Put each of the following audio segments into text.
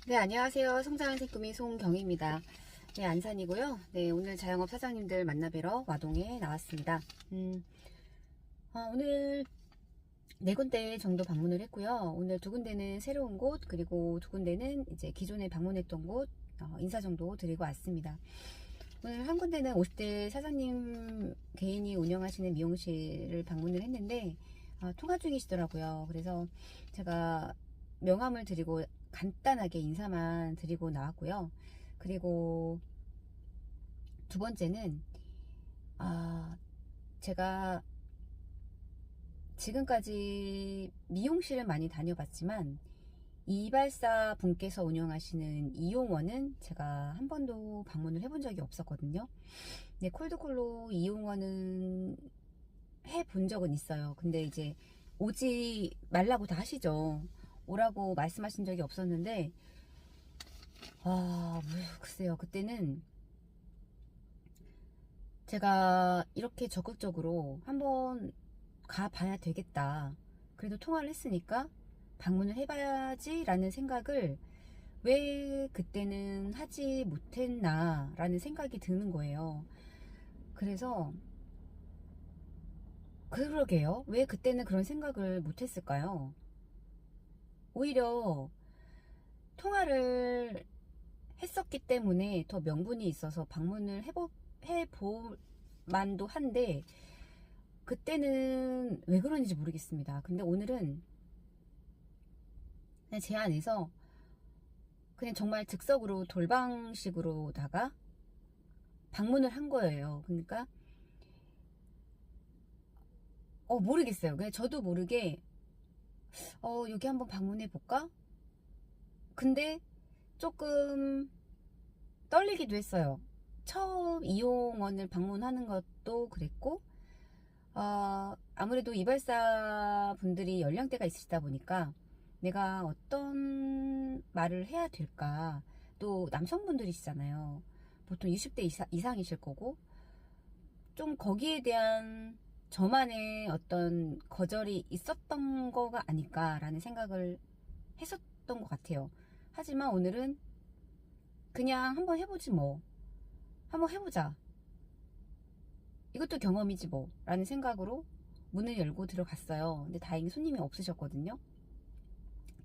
네, 안녕하세요. 성장한 새꿈이 송경희입니다. 네, 안산이고요. 네, 오늘 자영업 사장님들 만나뵈러 와동에 나왔습니다. 오늘 네 군데 정도 방문을 했고요. 오늘 두 군데는 새로운 곳, 그리고 두 군데는 이제 기존에 방문했던 곳 인사 정도 드리고 왔습니다. 오늘 한 군데는 50대 사장님 개인이 운영하시는 미용실을 방문을 했는데 통화 중이시더라고요. 그래서 제가 명함을 드리고 간단하게 인사만 드리고 나왔고요. 그리고 두 번째는 제가 지금까지 미용실을 많이 다녀봤지만 이발사 분께서 운영하시는 이용원은 제가 한 번도 방문을 해본 적이 없었거든요. 네, 콜드콜로 이용원은 해본 적은 있어요. 근데 이제 오지 말라고 다 하시죠. 오라고 말씀하신 적이 없었는데 글쎄요. 그때는 제가 이렇게 적극적으로 한번 가봐야 되겠다. 그래도 통화를 했으니까 방문을 해봐야지 라는 생각을 왜 그때는 하지 못했나 라는 생각이 드는 거예요. 그래서 그러게요. 왜 그때는 그런 생각을 못했을까요? 오히려 통화를 했었기 때문에 더 명분이 있어서 방문을 해볼 만도 한데 그때는 왜 그런지 모르겠습니다. 근데 오늘은 그냥 제 안에서 그냥 정말 즉석으로 돌방식으로다가 방문을 한 거예요. 그러니까 모르겠어요. 그냥 저도 모르게 여기 한번 방문해 볼까? 근데 조금 떨리기도 했어요. 처음 이용원을 방문하는 것도 그랬고 아무래도 이발사 분들이 연령대가 있으시다 보니까 내가 어떤 말을 해야 될까. 또 남성분들이시잖아요. 보통 60대 이상이실 거고 좀 거기에 대한 저만의 어떤 거절이 있었던 거가 아닐까라는 생각을 했었던 것 같아요. 하지만 오늘은 그냥 한번 해보지 뭐. 한번 해보자. 이것도 경험이지 뭐. 라는 생각으로 문을 열고 들어갔어요. 근데 다행히 손님이 없으셨거든요.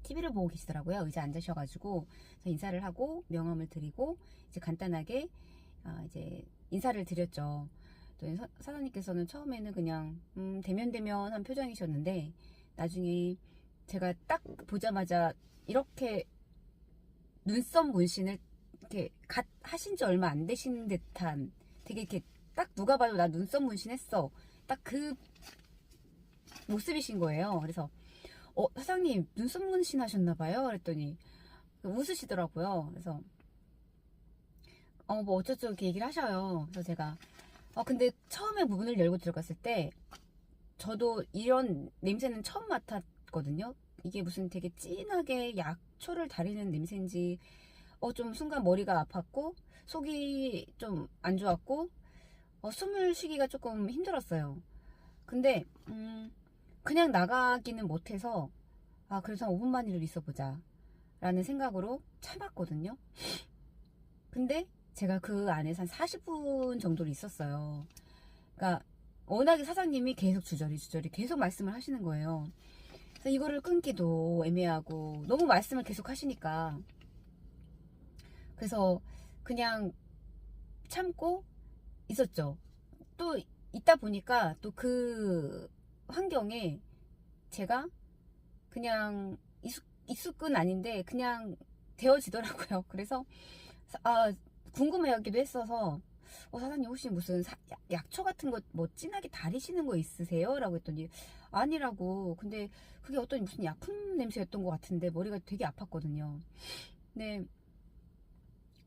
TV를 보고 계시더라고요. 의자에 앉으셔가지고 인사를 하고 명함을 드리고 이제 간단하게 이제 인사를 드렸죠. 또 사장님께서는 처음에는 그냥 대면대면한 표정이셨는데 나중에 제가 딱 보자마자 이렇게 눈썹 문신을 이렇게 갓 하신 지 얼마 안 되신 듯한 되게 이렇게 딱 누가 봐도 나 눈썹 문신했어. 딱 그 모습이신 거예요. 그래서 사장님 눈썹 문신 하셨나봐요. 그랬더니 웃으시더라고요. 그래서 뭐 어쩌죠 이렇게 얘기를 하셔요. 그래서 제가 근데 처음에 문을 열고 들어갔을 때 저도 이런 냄새는 처음 맡았거든요. 이게 무슨 되게 진하게 약초를 다리는 냄새인지 좀 순간 머리가 아팠고 속이 좀 안 좋았고 숨을 쉬기가 조금 힘들었어요. 근데 그냥 나가기는 못해서 그래서 한 5분만이라도 있어보자 라는 생각으로 참았거든요. 근데 제가 그 안에서 한 40분 정도를 있었어요. 그러니까 워낙에 사장님이 계속 주저리 계속 말씀을 하시는 거예요. 그래서 이거를 끊기도 애매하고 너무 말씀을 계속 하시니까 그래서 그냥 참고 있었죠. 또 있다 보니까 또 그 환경에 제가 그냥 익숙은 아닌데 그냥 되어지더라고요. 그래서 궁금해하기도 했어서 사장님 혹시 무슨 약초 같은 거 뭐 진하게 다리시는 거 있으세요? 라고 했더니 아니라고. 근데 그게 어떤 무슨 약품 냄새였던 것 같은데 머리가 되게 아팠거든요. 네.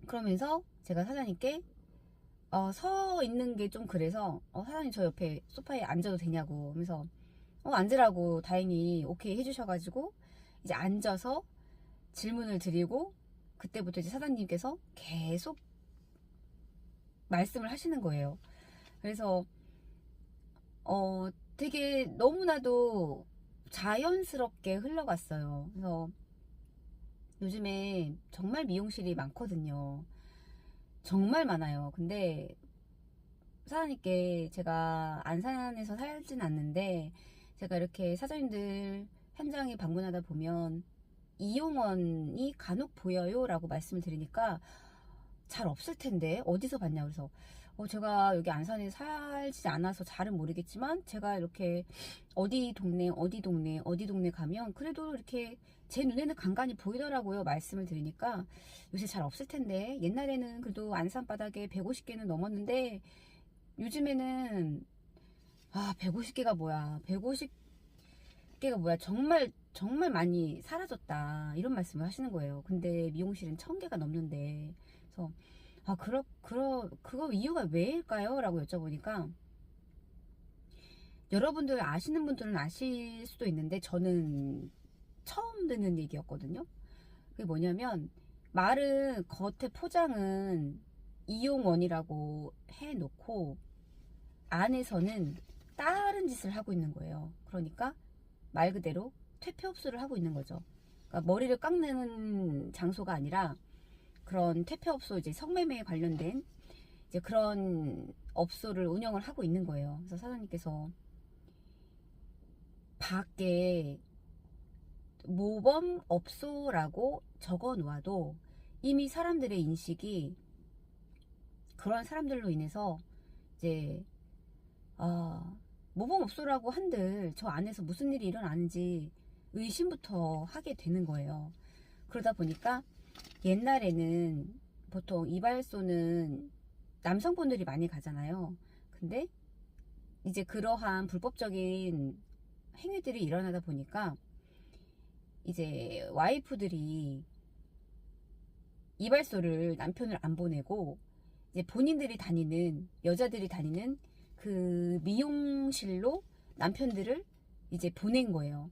그러면서 제가 사장님께 서 있는 게 좀 그래서 사장님 저 옆에 소파에 앉아도 되냐고 하면서 앉으라고 다행히 오케이 해주셔가지고 이제 앉아서 질문을 드리고 그때부터 이제 사장님께서 계속 말씀을 하시는 거예요. 그래서 되게 너무나도 자연스럽게 흘러갔어요. 그래서 요즘에 정말 미용실이 많거든요. 정말 많아요. 근데 사장님께 제가 안산에서 살진 않는데 제가 이렇게 사장님들 현장에 방문하다 보면 이용원이 간혹 보여요 라고 말씀을 드리니까 잘 없을 텐데 어디서 봤냐 그래서 제가 여기 안산에 살지 않아서 잘은 모르겠지만 제가 이렇게 어디 동네 가면 그래도 이렇게 제 눈에는 간간히 보이더라고요 말씀을 드리니까 요새 잘 없을 텐데 옛날에는 그래도 안산 바닥에 150개는 넘었는데 요즘에는 150개가 뭐야 150개가 뭐야 정말 정말 많이 사라졌다 이런 말씀을 하시는 거예요. 근데 미용실은 1000개가 넘는데 그래서 그거 이유가 왜일까요? 라고 여쭤보니까 여러분들 아시는 분들은 아실 수도 있는데 저는 처음 듣는 얘기였거든요. 그게 뭐냐면 말은 겉에 포장은 이용원이라고 해놓고 안에서는 다른 짓을 하고 있는 거예요. 그러니까 말 그대로 퇴폐업소를 하고 있는 거죠. 그러니까 머리를 깎는 장소가 아니라 그런 퇴폐업소 이제 성매매에 관련된 이제 그런 업소를 운영을 하고 있는 거예요. 그래서 사장님께서 밖에 모범업소라고 적어 놓아도 이미 사람들의 인식이 그런 사람들로 인해서 이제 모범업소라고 한들 저 안에서 무슨 일이 일어나는지 의심부터 하게 되는 거예요. 그러다 보니까 옛날에는 보통 이발소는 남성분들이 많이 가잖아요. 근데 이제 그러한 불법적인 행위들이 일어나다 보니까 이제 와이프들이 이발소를 남편을 안 보내고 이제 본인들이 다니는 여자들이 다니는 그 미용실로 남편들을 이제 보낸 거예요.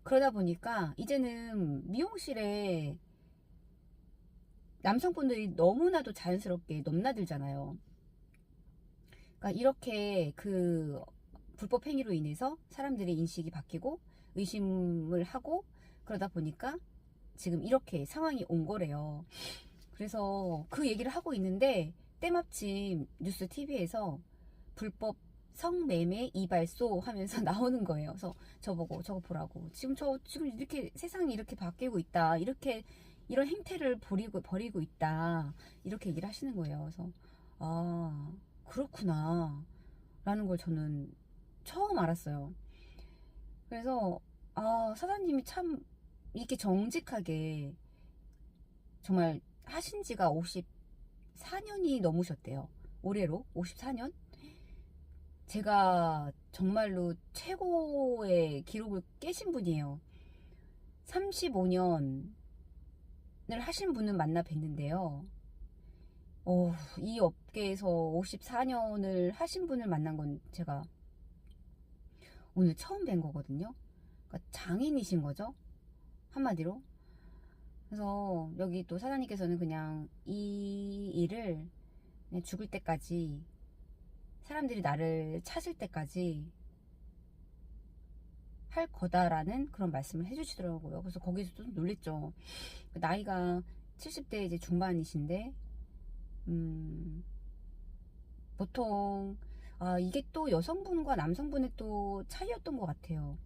그러다 보니까 이제는 미용실에 남성분들이 너무나도 자연스럽게 넘나들잖아요. 그러니까 이렇게 그 불법 행위로 인해서 사람들의 인식이 바뀌고 의심을 하고 그러다 보니까 지금 이렇게 상황이 온 거래요. 그래서 그 얘기를 하고 있는데 때마침 뉴스 TV에서 불법 성매매 이발소 하면서 나오는 거예요. 그래서 저보고 저거 보라고. 지금 이렇게 세상이 이렇게 바뀌고 있다. 이렇게 이런 행태를 버리고 있다. 이렇게 얘기를 하시는 거예요. 그래서 그렇구나. 라는 걸 저는 처음 알았어요. 그래서 사장님이 참 이렇게 정직하게 정말 하신 지가 54년이 넘으셨대요. 올해로 54년? 제가 정말로 최고의 기록을 깨신 분이에요. 35년을 하신 분은 만나 뵀는데요. 이 업계에서 54년을 하신 분을 만난 건 제가 오늘 처음 뵌 거거든요. 그러니까 장인이신 거죠. 한마디로. 그래서 여기 또 사장님께서는 그냥 이 일을 그냥 죽을 때까지 사람들이 나를 찾을 때까지 할 거다라는 그런 말씀을 해주시더라고요. 그래서 거기서 좀 놀랬죠. 나이가 70대 이제 중반이신데 보통 이게 또 여성분과 남성분의 또 차이였던 것 같아요.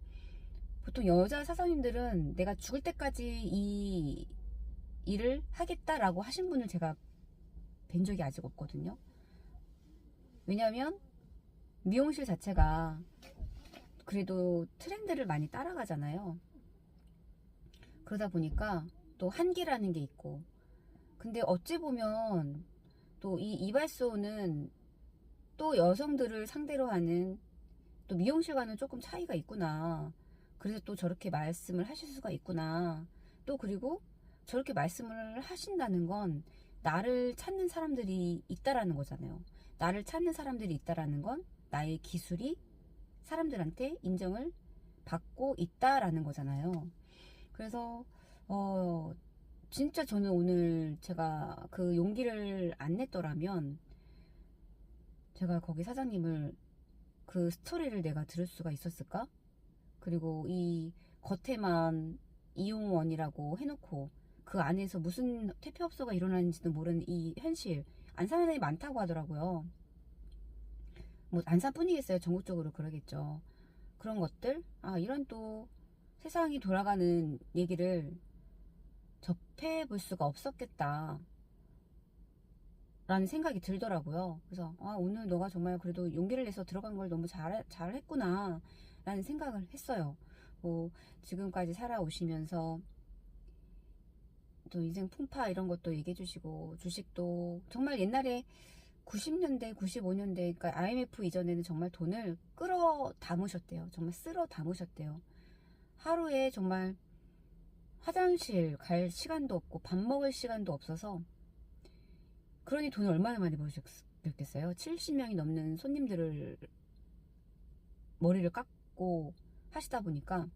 보통 여자 사장님들은 내가 죽을 때까지 이 일을 하겠다라고 하신 분을 제가 뵌 적이 아직 없거든요. 왜냐하면 미용실 자체가 그래도 트렌드를 많이 따라가잖아요. 그러다 보니까 또 한계라는 게 있고 근데 어찌 보면 또 이 이발소는 또 여성들을 상대로 하는 또 미용실과는 조금 차이가 있구나. 그래서 또 저렇게 말씀을 하실 수가 있구나. 또 그리고 저렇게 말씀을 하신다는 건 나를 찾는 사람들이 있다라는 거잖아요. 나를 찾는 사람들이 있다라는 건 나의 기술이 사람들한테 인정을 받고 있다라는 거잖아요. 그래서 진짜 저는 오늘 제가 그 용기를 안 냈더라면 제가 거기 사장님을 그 스토리를 내가 들을 수가 있었을까? 그리고 이 겉에만 이용원이라고 해놓고 그 안에서 무슨 퇴폐업소가 일어나는지도 모르는 이 현실. 안산에 많다고 하더라고요. 뭐 안산뿐이겠어요. 전국적으로 그러겠죠. 그런 것들, 이런 또 세상이 돌아가는 얘기를 접해볼 수가 없었겠다 라는 생각이 들더라고요. 그래서 오늘 너가 정말 그래도 용기를 내서 들어간 걸 너무 잘했구나 라는 생각을 했어요. 뭐 지금까지 살아오시면서 또 인생 풍파 이런 것도 얘기해 주시고, 주식도 정말 옛날에 90년대 95년대 그러니까 IMF 이전에는 정말 돈을 끌어 담으셨대요. 정말 쓸어 담으셨대요. 하루에 정말 화장실 갈 시간도 없고 밥 먹을 시간도 없어서, 그러니 돈을 얼마나 많이 버셨겠어요. 70명이 넘는 손님들을 머리를 깎고 하시다 보니까,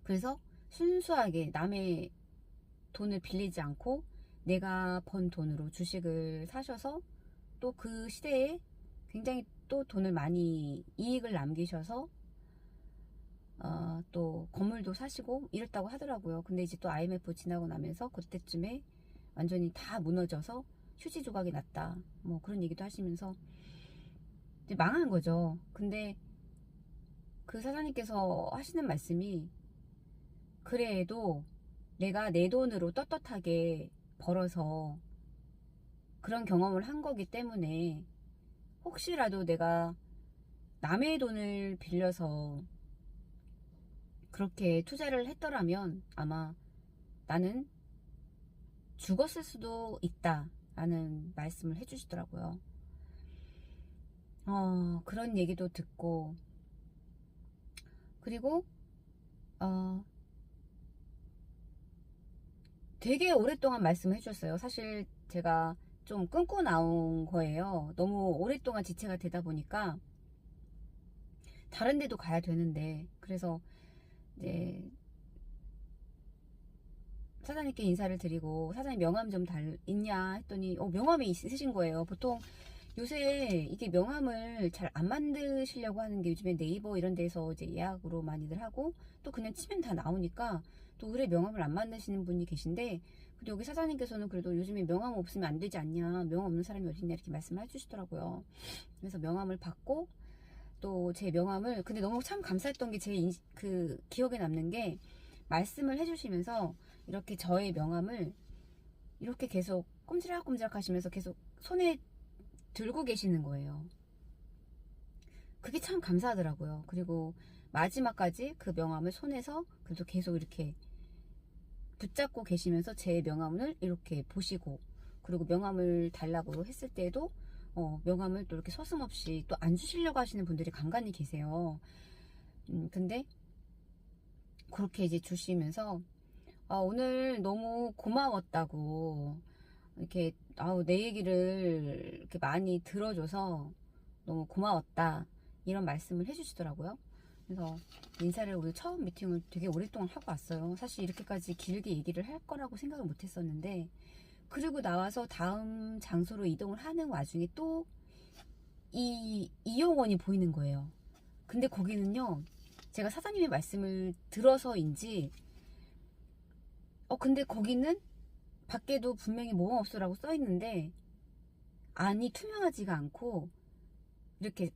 그래서 순수하게 남의 돈을 빌리지 않고 내가 번 돈으로 주식을 사셔서 또 그 시대에 굉장히 또 돈을 많이 이익을 남기셔서 또 건물도 사시고 이랬다고 하더라고요. 근데 이제 또 IMF 지나고 나면서 그때쯤에 완전히 다 무너져서 휴지 조각이 났다, 뭐 그런 얘기도 하시면서 이제 망한 거죠. 근데 그 사장님께서 하시는 말씀이, 그래도 내가 내 돈으로 떳떳하게 벌어서 그런 경험을 한 거기 때문에 혹시라도 내가 남의 돈을 빌려서 그렇게 투자를 했더라면 아마 나는 죽었을 수도 있다 라는 말씀을 해주시더라고요. 그런 얘기도 듣고, 그리고 되게 오랫동안 말씀을 해주셨어요. 사실 제가 좀 끊고 나온 거예요. 너무 오랫동안 지체가 되다 보니까 다른 데도 가야 되는데, 그래서 이제 사장님께 인사를 드리고, 사장님 명함 좀 있냐 했더니 명함이 있으신 거예요. 보통 요새 이게 명함을 잘 안 만드시려고 하는 게, 요즘에 네이버 이런 데서 이제 예약으로 많이들 하고 또 그냥 치면 다 나오니까 또 의뢰 명함을 안 만드시는 분이 계신데, 근데 여기 사장님께서는 그래도 요즘에 명함 없으면 안 되지 않냐, 명함 없는 사람이 어딨냐 이렇게 말씀을 해주시더라고요. 그래서 명함을 받고, 또 제 명함을, 근데 너무 참 감사했던 게, 제 그 기억에 남는 게, 말씀을 해주시면서 이렇게 저의 명함을 이렇게 계속 꼼지락꼼지락 하시면서 계속 손에 들고 계시는 거예요. 그게 참 감사하더라고요. 그리고 마지막까지 그 명함을 손에서 그래도 계속 이렇게 붙잡고 계시면서 제 명함을 이렇게 보시고, 그리고 명함을 달라고 했을 때도 명함을 또 이렇게 서슴없이 또 안 주시려고 하시는 분들이 간간히 계세요. 근데 그렇게 이제 주시면서 오늘 너무 고마웠다고, 이렇게 내 얘기를 이렇게 많이 들어줘서 너무 고마웠다 이런 말씀을 해주시더라고요. 그래서 인사를, 오늘 처음 미팅을 되게 오랫동안 하고 왔어요. 사실 이렇게까지 길게 얘기를 할 거라고 생각을 못 했었는데, 그리고 나와서 다음 장소로 이동을 하는 와중에 또 이용원이 보이는 거예요. 근데 거기는요, 제가 사장님의 말씀을 들어서인지 근데 거기는 밖에도 분명히 모험업소라고 써있는데 안이 투명하지가 않고 이렇게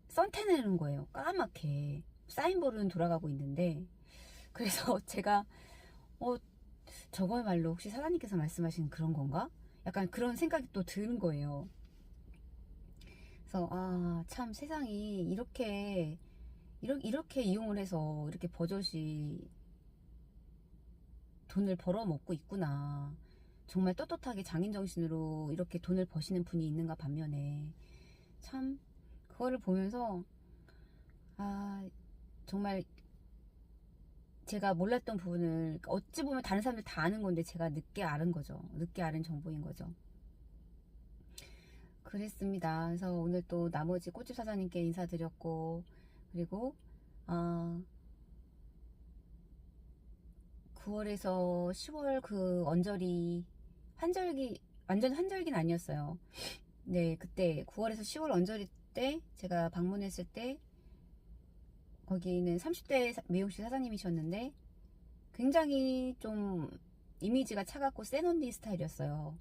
선탠해놓은 거예요. 까맣게 사인볼은 돌아가고 있는데. 그래서 제가 저거야말로 혹시 사장님께서 말씀하신 그런 건가? 약간 그런 생각이 또 드는 거예요. 그래서 참 세상이 이렇게 이용을 해서 이렇게 버젓이 돈을 벌어먹고 있구나. 정말 떳떳하게 장인정신으로 이렇게 돈을 버시는 분이 있는가 반면에, 참 그거를 보면서 정말 제가 몰랐던 부분을, 어찌 보면 다른 사람들 다 아는 건데 제가 늦게 알은 거죠. 늦게 알은 정보인 거죠. 그랬습니다. 그래서 오늘 또 나머지 꽃집 사장님께 인사드렸고, 그리고 9월에서 10월 그 언저리 환절기, 완전 환절기는 아니었어요. 네, 그때 9월에서 10월 언저리 때 제가 방문했을 때, 거기는 30대 미용실 사장님이셨는데 굉장히 좀 이미지가 차갑고 센 언니 스타일이었어요.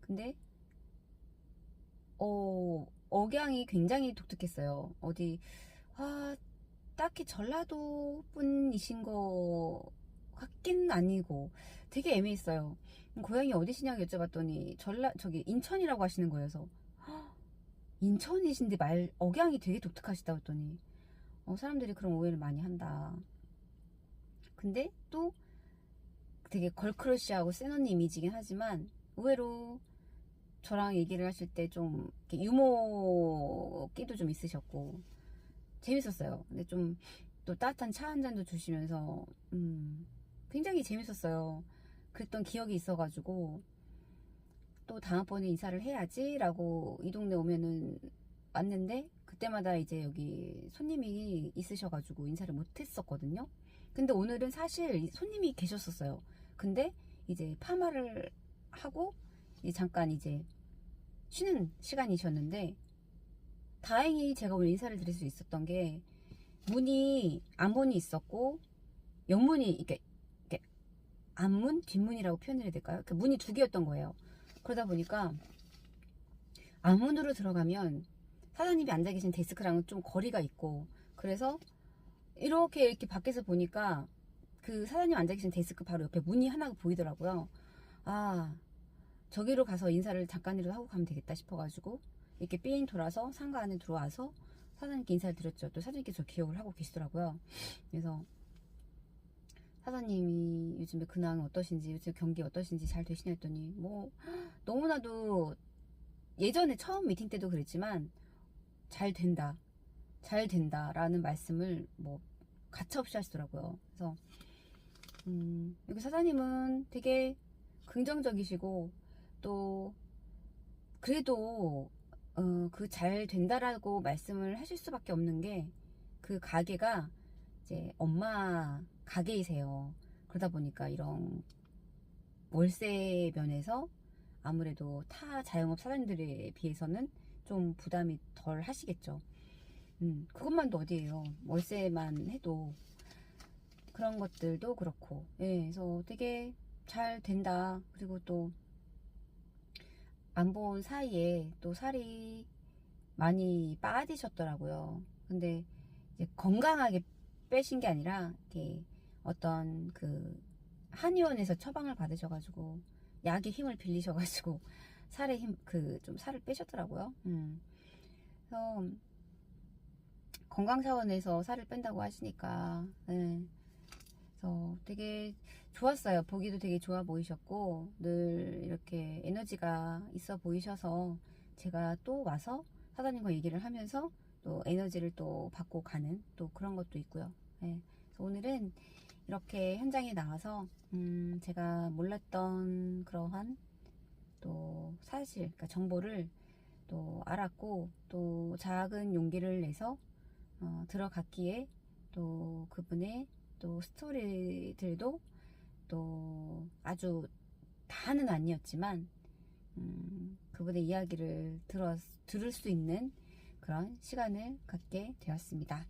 근데 억양이 굉장히 독특했어요. 어디 딱히 전라도 분이신 거 같긴 아니고 되게 애매했어요. 고향이 어디시냐고 여쭤봤더니 저기 인천이라고 하시는 거예요. 그래서 인천이신데 억양이 되게 독특하시다고 했더니 사람들이 그런 오해를 많이 한다. 근데 또 되게 걸크러쉬하고 센 언니 이미지긴 하지만 의외로 저랑 얘기를 하실 때 좀 유머 끼도 좀 있으셨고 재밌었어요. 근데 좀 또 따뜻한 차 한 잔도 주시면서 굉장히 재밌었어요. 그랬던 기억이 있어가지고 또 다음번에 인사를 해야지 라고 이 동네 오면은 왔는데 그때마다 이제 여기 손님이 있으셔가지고 인사를 못했었거든요. 근데 오늘은 사실 손님이 계셨었어요. 근데 이제 파마를 하고 이제 잠깐 이제 쉬는 시간이셨는데 다행히 제가 오늘 인사를 드릴 수 있었던 게 문이 앞문이 있었고 옆문이 이렇게 앞문 뒷문이라고 표현을 해야 될까요? 그 문이 두 개였던 거예요. 그러다 보니까 앞문으로 들어가면 사장님이 앉아 계신 데스크랑은 좀 거리가 있고 그래서 이렇게 밖에서 보니까 그 사장님 앉아 계신 데스크 바로 옆에 문이 하나가 보이더라고요. 저기로 가서 인사를 잠깐이라도 하고 가면 되겠다 싶어가지고 이렇게 삥 돌아서 상가 안에 들어와서 사장님께 인사를 드렸죠. 또 사장님께서 기억을 하고 계시더라고요. 그래서 사장님이 요즘에 근황 어떠신지, 요즘 경기 어떠신지 잘 되시냐 했더니 뭐 너무나도 예전에 처음 미팅 때도 그랬지만 잘 된다라는 말씀을 뭐 가차없이 하시더라고요. 그래서 여기 사장님은 되게 긍정적이시고 또 그래도 그 잘 된다라고 말씀을 하실 수밖에 없는 게 그 가게가 이제 엄마 가게이세요. 그러다 보니까 이런 월세 면에서 아무래도 타 자영업 사장님들에 비해서는 좀 부담이 덜 하시겠죠. 그것만도 어디예요. 월세만 해도 그런 것들도 그렇고. 예, 그래서 되게 잘 된다. 그리고 또 안 본 사이에 또 살이 많이 빠지셨더라고요. 근데 이제 건강하게 빼신 게 아니라 이렇게 어떤 그 한의원에서 처방을 받으셔가지고 약의 힘을 빌리셔가지고 살의 힘 그 좀 살을 빼셨더라고요. 그래서 건강 차원에서 살을 뺀다고 하시니까 그래서 되게 좋았어요. 보기도 되게 좋아 보이셨고 늘 이렇게 에너지가 있어 보이셔서 제가 또 와서 사장님과 얘기를 하면서 또 에너지를 또 받고 가는 또 그런 것도 있고요. 그래서 오늘은 이렇게 현장에 나와서 제가 몰랐던 그러한 또 사실, 그러니까 정보를 또 알았고 또 작은 용기를 내서 들어갔기에 또 그분의 또 스토리들도 또 아주 다는 아니었지만 그분의 이야기를 들을 수 있는 그런 시간을 갖게 되었습니다.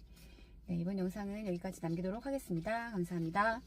네, 이번 영상은 여기까지 남기도록 하겠습니다. 감사합니다.